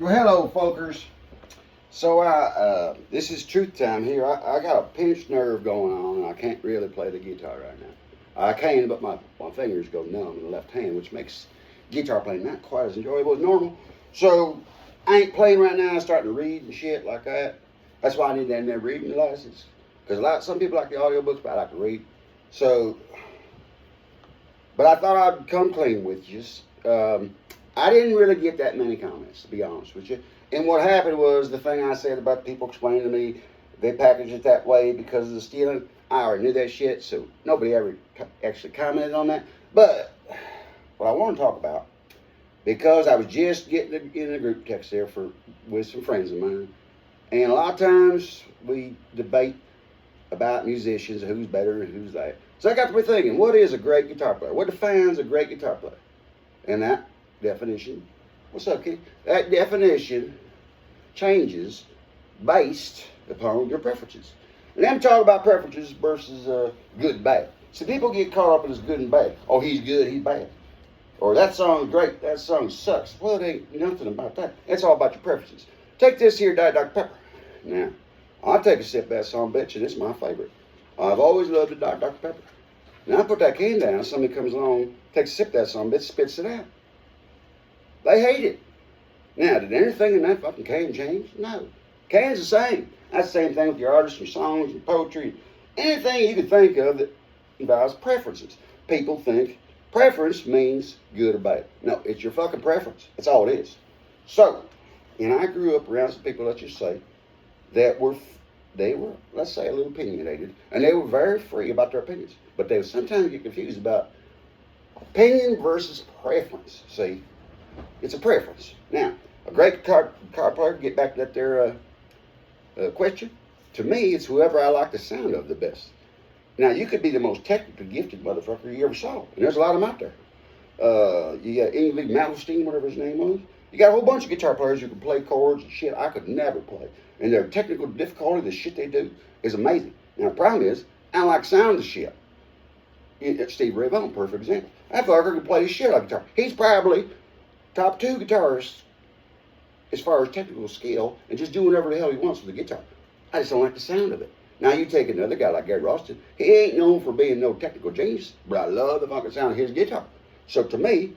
Well, hello, folkers. So this is truth time here. I got a pinched nerve going on, and I can't really play the guitar right now. I can, but my fingers go numb in the left hand, which makes guitar playing not quite as enjoyable as normal. So I ain't playing right now. I'm starting to read and shit like that. That's why I need that reading license. Because some people like the audiobooks, but I like to read. So, but I thought I'd come clean with you. I didn't really get that many comments, to be honest with you. And what happened was the thing I said about people explaining to me they packaged it that way because of the stealing. I already knew that shit, so nobody ever actually commented on that. But what I want to talk about, because I was just getting in a group text there with some friends of mine, and a lot of times we debate about musicians, who's better and who's that. So I got to be thinking, what is a great guitar player? What defines a great guitar player? And that definition, what's up, kid? That definition changes based upon your preferences. And I'm talking about preferences versus good and bad. So people get caught up in this good and bad. Oh, he's good, he's bad. Or that song's great, that song sucks. Well, it ain't nothing about that. It's all about your preferences. Take this here, Diet Dr. Pepper. Now, I'll take a sip of that song, bitch, and it's my favorite. I've always loved the Dr. Pepper. Now, I put that can down, somebody comes along, takes a sip of that song, bitch, spits it out. They hate it. Now, did anything in that fucking can change? No. Can's the same. That's the same thing with your artists, your songs, your poetry. Anything you can think of that involves preferences. People think preference means good or bad. No, it's your fucking preference. That's all it is. So, and I grew up around some people, let's just say, that they were, let's say, a little opinionated, and they were very free about their opinions. But they would sometimes get confused about opinion versus preference. See? It's a preference. Now, a great guitar player, get back to that there question. To me, it's whoever I like the sound of the best. Now, you could be the most technically gifted motherfucker you ever saw, and there's a lot of them out there. You got Ingrid Malmsteen, whatever his name was. You got a whole bunch of guitar players who can play chords and shit I could never play. And their technical difficulty, the shit they do, is amazing. Now, the problem is, I don't like the sound of the shit. Steve Ray Vaughan, perfect example. That fucker can play his shit like guitar. He's probably top 2 guitarists as far as technical skill and just do whatever the hell he wants with the guitar. I just don't like the sound of it. Now you take another guy like Gary Roston. He ain't known for being no technical genius, but I love the fucking sound of his guitar. So to me,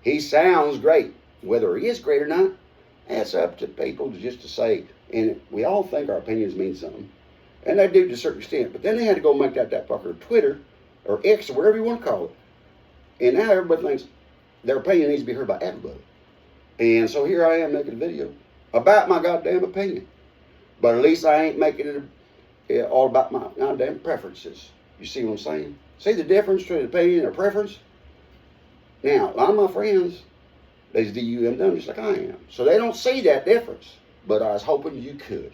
he sounds great. Whether he is great or not, that's up to people just to say. And we all think our opinions mean something. And they do to a certain extent. But then they had to go make that fucker Twitter or X or whatever you want to call it. And now everybody thinks their opinion needs to be heard by everybody. And so here I am making a video about my goddamn opinion. But at least I ain't making it all about my goddamn preferences. You see what I'm saying? See the difference between opinion and preference? Now, a lot of my friends, they's DUM done just like I am. So they don't see that difference. But I was hoping you could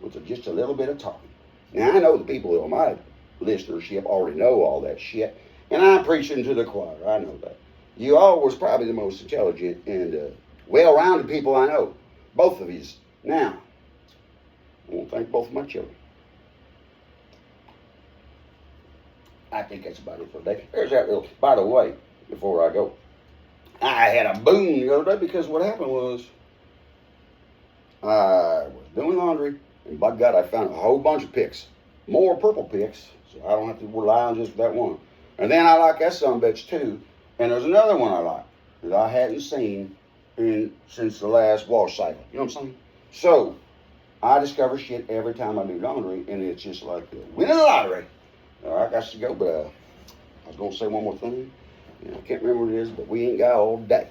with just a little bit of talking. Now, I know the people on my listenership already know all that shit. And I'm preaching to the choir. I know that. You all was probably the most intelligent and well-rounded people I know. Both of you. Now, I want to thank both of my children. I think that's about it for today. There's that little, by the way, before I go. I had a boom the other day because what happened was I was doing laundry and by God I found a whole bunch of picks. More purple picks, so I don't have to rely on just that one. And then I like that sumbitch too. And there's another one I like that I hadn't seen since the last wash cycle. You know what I'm saying? So, I discover shit every time I do laundry, and it's just like winning the lottery. All right, I got to go, but I was going to say one more thing. I can't remember what it is, but we ain't got all day.